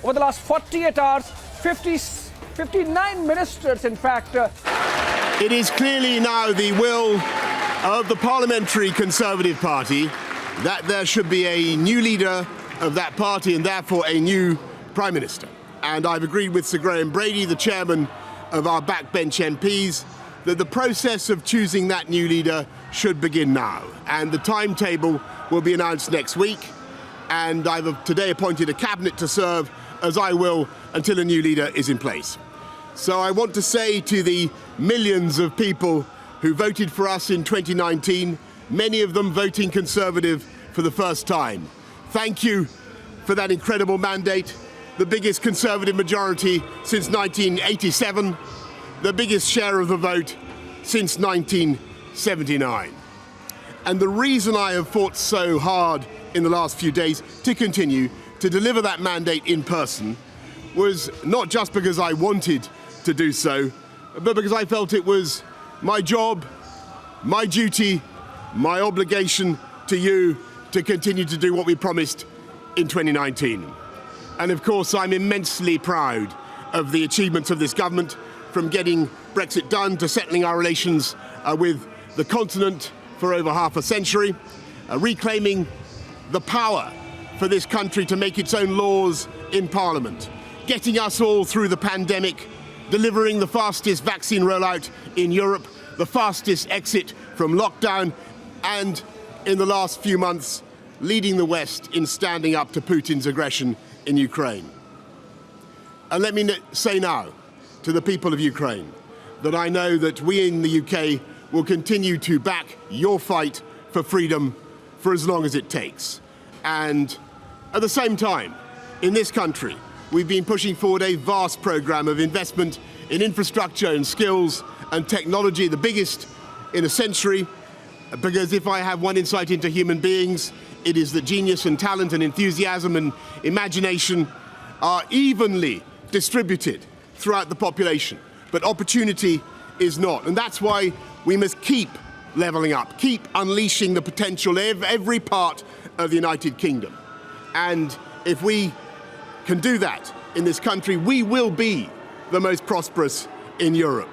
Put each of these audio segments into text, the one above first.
over the last 48 hours, 59 ministers, in fact. It is clearly now the will of the Parliamentary Conservative Party that there should be a new leader of that party and therefore a new Prime Minister. And I've agreed with Sir Graham Brady, the chairman of our backbench MPs, that the process of choosing that new leader should begin now. And the timetable will be announced next week. And I've today appointed a cabinet to serve, as I will, until a new leader is in place. So I want to say to the millions of people who voted for us in 2019, many of them voting Conservative for the first time, thank you for that incredible mandate, the biggest Conservative majority since 1987, the biggest share of the vote since 1979. And the reason I have fought so hard in the last few days to continue to deliver that mandate in person was not just because I wanted to do so, but because I felt it was my job, my duty, my obligation to you to continue to do what we promised in 2019. And of course, I'm immensely proud of the achievements of this government, from getting Brexit done to settling our relations with the continent for over half a century, reclaiming the power for this country to make its own laws in Parliament, getting us all through the pandemic, delivering the fastest vaccine rollout in Europe, the fastest exit from lockdown, and in the last few months, leading the West in standing up to Putin's aggression in Ukraine. And let me say now to the people of Ukraine that I know that we in the UK will continue to back your fight for freedom for as long as it takes. And at the same time, in this country, we've been pushing forward a vast programme of investment in infrastructure and skills and technology, the biggest in a century, because if I have one insight into human beings, it is that genius and talent and enthusiasm and imagination are evenly distributed throughout the population, but opportunity is not. And that's why we must keep levelling up, keep unleashing the potential of every part of the United Kingdom. And if we can do that in this country, we will be the most prosperous in Europe.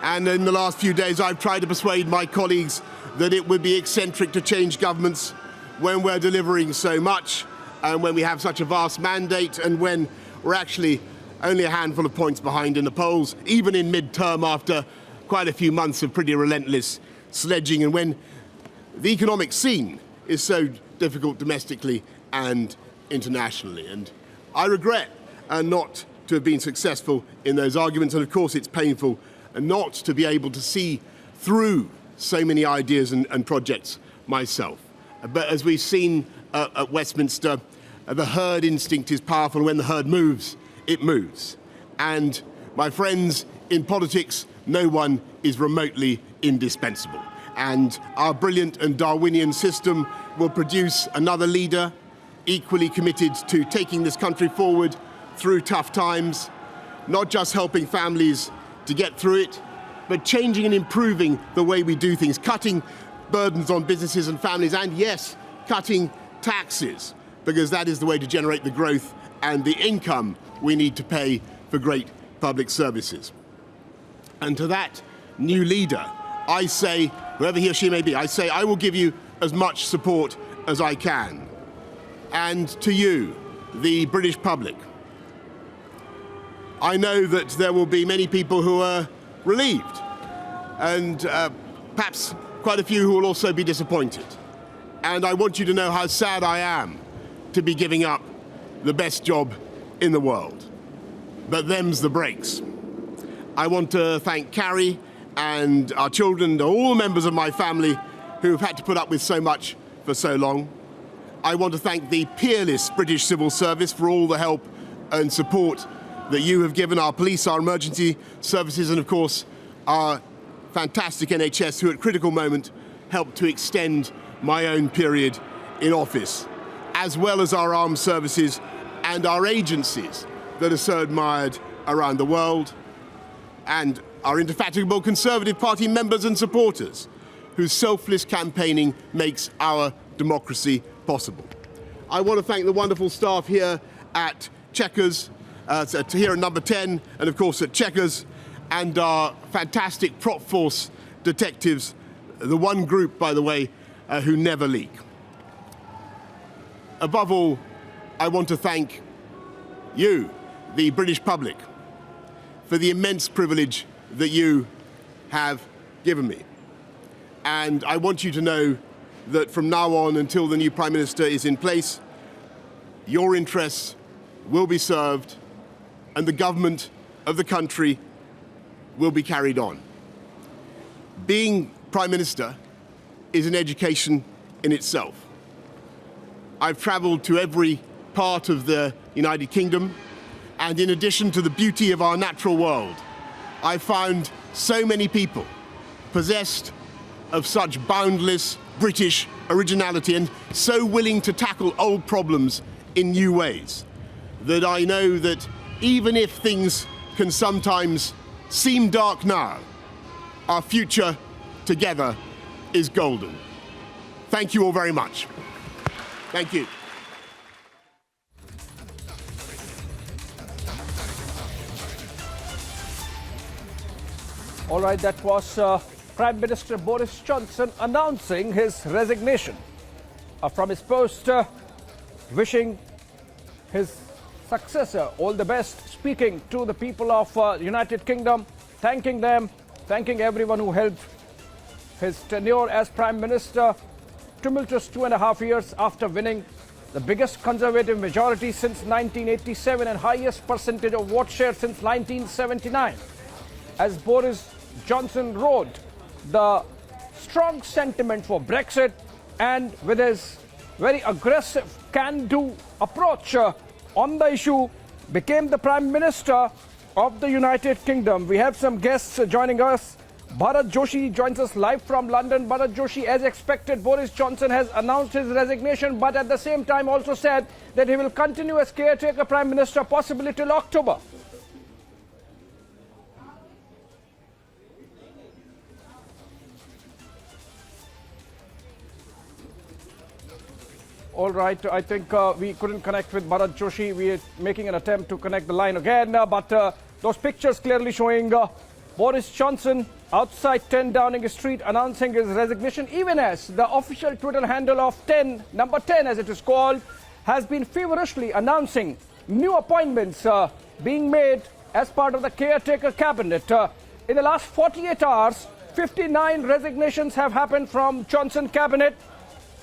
And in the last few days, I've tried to persuade my colleagues that it would be eccentric to change governments when we're delivering so much, and when we have such a vast mandate, and when we're actually only a handful of points behind in the polls, even in mid-term after quite a few months of pretty relentless sledging, and when the economic scene is so difficult domestically and internationally. And I regret not to have been successful in those arguments, and of course it's painful not to be able to see through so many ideas and projects myself. But as we've seen at Westminster, the herd instinct is powerful. When the herd moves, it moves. And my friends, in politics, no one is remotely indispensable. And our brilliant and Darwinian system will produce another leader equally committed to taking this country forward through tough times, not just helping families to get through it, but changing and improving the way we do things, cutting burdens on businesses and families, and yes, cutting taxes, because that is the way to generate the growth and the income we need to pay for great public services. And to that new leader, I say, whoever he or she may be, I say I will give you as much support as I can. And to you, the British public, I know that there will be many people who are relieved, and perhaps quite a few who will also be disappointed. And I want you to know how sad I am to be giving up the best job in the world. But them's the breaks. I want to thank Carrie and our children and all the members of my family who have had to put up with so much for so long. I want to thank the peerless British civil service for all the help and support that you have given our police, our emergency services, and of course our fantastic NHS, who at critical moment helped to extend my own period in office, as well as our armed services and our agencies that are so admired around the world, and our indefatigable Conservative Party members and supporters, whose selfless campaigning makes our democracy possible. I want to thank the wonderful staff here at Checkers, here at number 10, and of course at Checkers, and our fantastic prop force detectives, the one group, by the way, who never leak. Above all, I want to thank you, the British public, for the immense privilege that you have given me. And I want you to know that from now on until the new Prime Minister is in place, your interests will be served and the government of the country will be carried on. Being Prime Minister is an education in itself. I've travelled to every part of the United Kingdom, and in addition to the beauty of our natural world, I've found so many people possessed of such boundless British originality and so willing to tackle old problems in new ways that I know that even if things can sometimes seem dark now, our future together is golden. Thank you all very much. Thank you. All right, that was Prime Minister Boris Johnson announcing his resignation from his post, wishing his successor all the best, speaking to the people of United Kingdom, thanking them, thanking everyone who helped his tenure as Prime Minister. Tumultuous 2.5 years after winning the biggest Conservative majority since 1987 and highest percentage of vote share since 1979. As Boris Johnson wrote, the strong sentiment for Brexit and with his very aggressive can-do approach on the issue, became the Prime Minister of the United Kingdom. We have some guests joining us. Bharat Joshi joins us live from London. Bharat Joshi, as expected, Boris Johnson has announced his resignation, but at the same time also said that he will continue as caretaker Prime Minister possibly till October. All right, I think we couldn't connect with Bharat Joshi. We are making an attempt to connect the line again, but those pictures clearly showing Boris Johnson outside 10 Downing Street announcing his resignation, even as the official Twitter handle of 10, number 10 as it is called, has been feverishly announcing new appointments being made as part of the caretaker cabinet. In the last 48 hours, 59 resignations have happened from Johnson cabinet,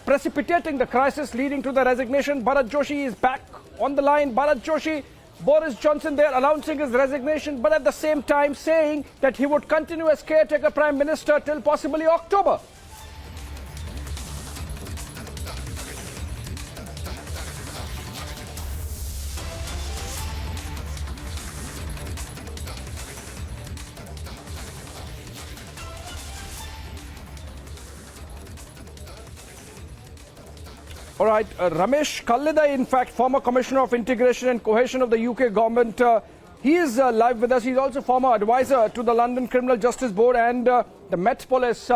precipitating the crisis leading to the resignation. Bharat Joshi is back on the line. Bharat Joshi, Boris Johnson there announcing his resignation, but at the same time saying that he would continue as caretaker Prime Minister till possibly October. All right, Ramesh Kallidai, in fact, former Commissioner of Integration and Cohesion of the UK government, he is live with us. He's also former advisor to the London Criminal Justice Board and the Met Police.